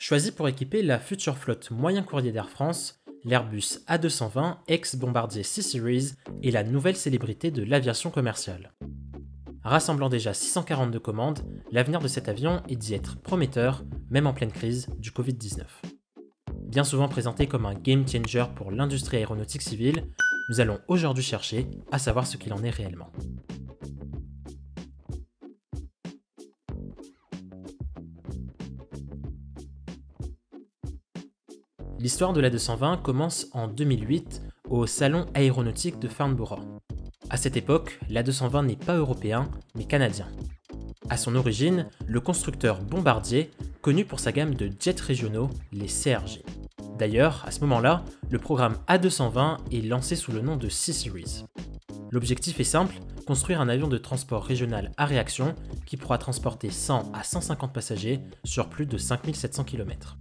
choisi pour équiper la future flotte moyen courrier d'Air France, l'Airbus A220 ex-Bombardier C-Series est la nouvelle célébrité de l'aviation commerciale. Rassemblant déjà 642 commandes, l'avenir de cet avion est d'y être prometteur, même en pleine crise du Covid-19. Bien souvent présenté comme un game changer pour l'industrie aéronautique civile, nous allons aujourd'hui chercher à savoir ce qu'il en est réellement. L'histoire de l'A220 commence en 2008 au Salon aéronautique de Farnborough. À cette époque, l'A220 n'est pas européen, mais canadien. À son origine, le constructeur Bombardier, connu pour sa gamme de jets régionaux, les CRJ. D'ailleurs, à ce moment-là, le programme A220 est lancé sous le nom de C-Series. L'objectif est simple, construire un avion de transport régional à réaction qui pourra transporter 100 à 150 passagers sur plus de 5700 km.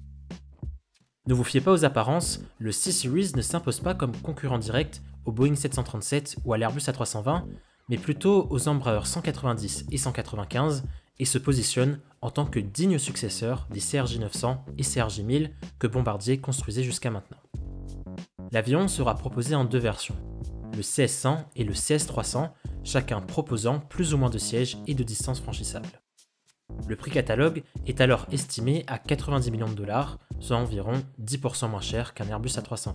Ne vous fiez pas aux apparences, le C-Series ne s'impose pas comme concurrent direct au Boeing 737 ou à l'Airbus A320, mais plutôt aux Embraer 190 et 195 et se positionne en tant que digne successeur des CRJ 900 et CRJ 1000 que Bombardier construisait jusqu'à maintenant. L'avion sera proposé en deux versions, le CS100 et le CS300, chacun proposant plus ou moins de sièges et de distances franchissables. Le prix catalogue est alors estimé à 90 millions de dollars, soit environ 10% moins cher qu'un Airbus A320.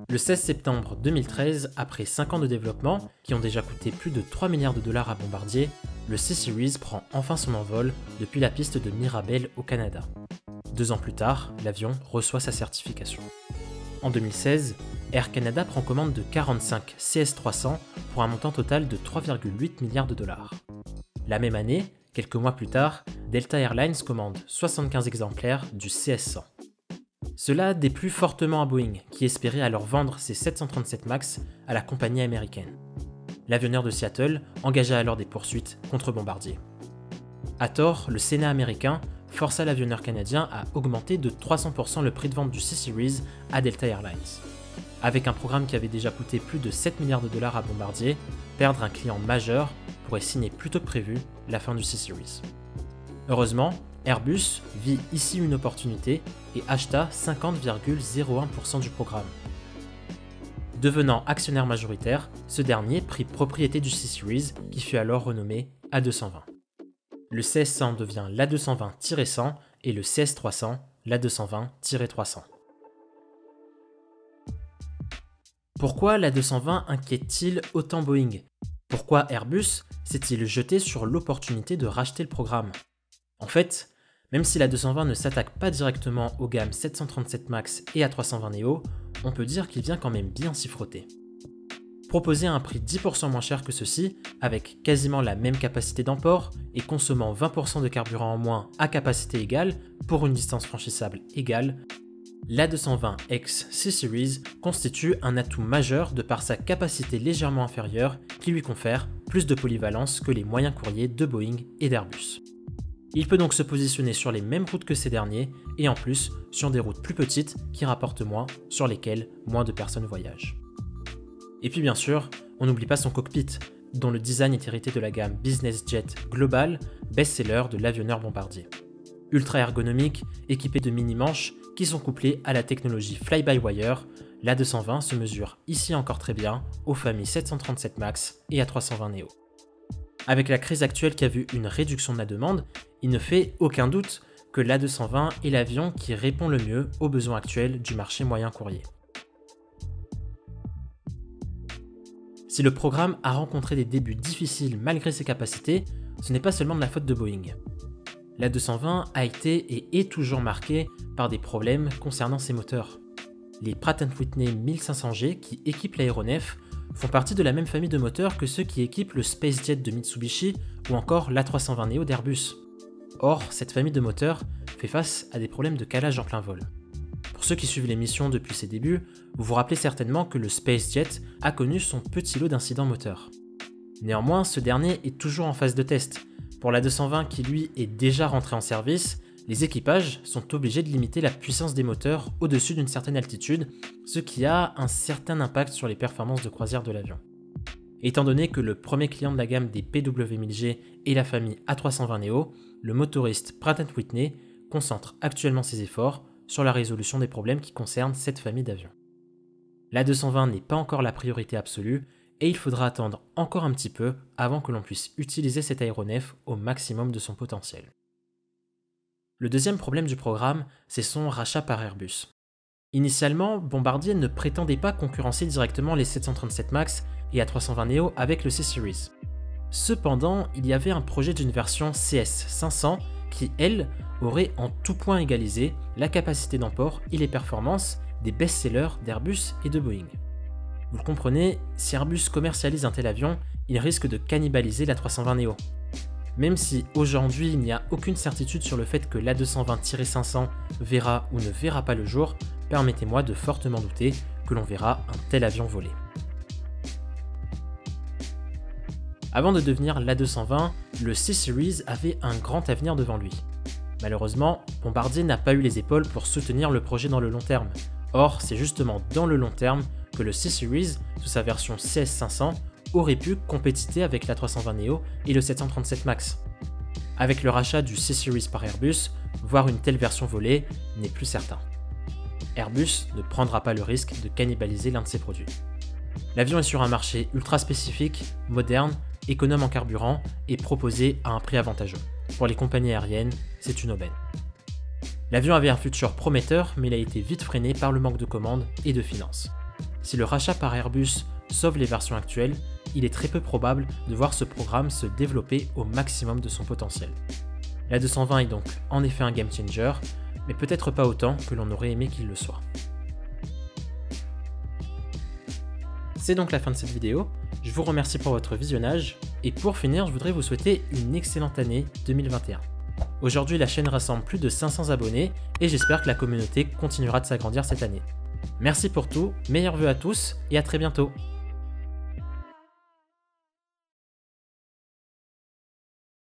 Le 16 septembre 2013, après 5 ans de développement, qui ont déjà coûté plus de 3 milliards de dollars à Bombardier, le C-Series prend enfin son envol depuis la piste de Mirabel au Canada. 2 ans plus tard, l'avion reçoit sa certification. En 2016, Air Canada prend commande de 45 CS300 pour un montant total de 3,8 milliards de dollars. La même année, quelques mois plus tard, Delta Airlines commande 75 exemplaires du CS100. Cela déplut fortement à Boeing, qui espérait alors vendre ses 737 MAX à la compagnie américaine. L'avionneur de Seattle engagea alors des poursuites contre Bombardier. À tort, le Sénat américain força l'avionneur canadien à augmenter de 300% le prix de vente du C-Series à Delta Airlines. Avec un programme qui avait déjà coûté plus de 7 milliards de dollars à Bombardier, perdre un client majeur pourrait signer plus tôt que prévu la fin du C-Series. Heureusement, Airbus vit ici une opportunité et acheta 50,01% du programme. Devenant actionnaire majoritaire, ce dernier prit propriété du C-Series qui fut alors renommé A220. Le CS100 devient l'A220-100 et le CS300 l'A220-300. Pourquoi l'A220 inquiète-t-il autant Boeing ? Pourquoi Airbus s'est-il jeté sur l'opportunité de racheter le programme ? En fait, même si l'A220 ne s'attaque pas directement aux gammes 737 MAX et A320neo, on peut dire qu'il vient quand même bien s'y frotter. Proposé à un prix 10% moins cher que ceux-ci, avec quasiment la même capacité d'emport et consommant 20% de carburant en moins à capacité égale pour une distance franchissable égale, l'A220 X C-Series constitue un atout majeur de par sa capacité légèrement inférieure qui lui confère plus de polyvalence que les moyens courriers de Boeing et d'Airbus. Il peut donc se positionner sur les mêmes routes que ces derniers et en plus sur des routes plus petites qui rapportent moins, sur lesquelles moins de personnes voyagent. Et puis bien sûr, on n'oublie pas son cockpit, dont le design est hérité de la gamme Business Jet Global, best-seller de l'avionneur Bombardier. Ultra ergonomique, équipé de mini-manches qui sont couplées à la technologie Fly-by-Wire, l'A220 se mesure ici encore très bien aux familles 737 MAX et A320neo. Avec la crise actuelle qui a vu une réduction de la demande, il ne fait aucun doute que l'A220 est l'avion qui répond le mieux aux besoins actuels du marché moyen courrier. Si le programme a rencontré des débuts difficiles malgré ses capacités, ce n'est pas seulement de la faute de Boeing. L'A220 a été et est toujours marqué par des problèmes concernant ses moteurs. Les Pratt & Whitney 1500G qui équipent l'aéronef font partie de la même famille de moteurs que ceux qui équipent le SpaceJet de Mitsubishi ou encore l'A320neo d'Airbus. Or, cette famille de moteurs fait face à des problèmes de calage en plein vol. Pour ceux qui suivent l'émission depuis ses débuts, vous vous rappelez certainement que le SpaceJet a connu son petit lot d'incidents moteurs. Néanmoins, ce dernier est toujours en phase de test. Pour l'A220 qui lui est déjà rentré en service, les équipages sont obligés de limiter la puissance des moteurs au-dessus d'une certaine altitude, ce qui a un certain impact sur les performances de croisière de l'avion. Étant donné que le premier client de la gamme des PW1000G est la famille A320neo, le motoriste Pratt & Whitney concentre actuellement ses efforts sur la résolution des problèmes qui concernent cette famille d'avions. L'A220 n'est pas encore la priorité absolue et il faudra attendre encore un petit peu avant que l'on puisse utiliser cet aéronef au maximum de son potentiel. Le deuxième problème du programme, c'est son rachat par Airbus. Initialement, Bombardier ne prétendait pas concurrencer directement les 737 MAX et A320neo avec le C-Series. Cependant, il y avait un projet d'une version CS500 qui, elle, aurait en tout point égalisé la capacité d'emport et les performances des best-sellers d'Airbus et de Boeing. Vous le comprenez, si Airbus commercialise un tel avion, il risque de cannibaliser l'A320neo. Même si aujourd'hui il n'y a aucune certitude sur le fait que l'A220-500 verra ou ne verra pas le jour, permettez-moi de fortement douter que l'on verra un tel avion voler. Avant de devenir l'A220, le C-Series avait un grand avenir devant lui. Malheureusement, Bombardier n'a pas eu les épaules pour soutenir le projet dans le long terme. Or, c'est justement dans le long terme que le C-Series, sous sa version CS500, aurait pu compétiter avec l'A320neo et le 737 MAX. Avec le rachat du C-Series par Airbus, voir une telle version voler n'est plus certain. Airbus ne prendra pas le risque de cannibaliser l'un de ses produits. L'avion est sur un marché ultra spécifique, moderne, économe en carburant et proposé à un prix avantageux. Pour les compagnies aériennes, c'est une aubaine. L'avion avait un futur prometteur, mais il a été vite freiné par le manque de commandes et de finances. Si le rachat par Airbus sauve les versions actuelles, il est très peu probable de voir ce programme se développer au maximum de son potentiel. L'A220 est donc en effet un game changer, mais peut-être pas autant que l'on aurait aimé qu'il le soit. C'est donc la fin de cette vidéo, je vous remercie pour votre visionnage, et pour finir je voudrais vous souhaiter une excellente année 2021. Aujourd'hui la chaîne rassemble plus de 500 abonnés, et j'espère que la communauté continuera de s'agrandir cette année. Merci pour tout, meilleurs vœux à tous, et à très bientôt.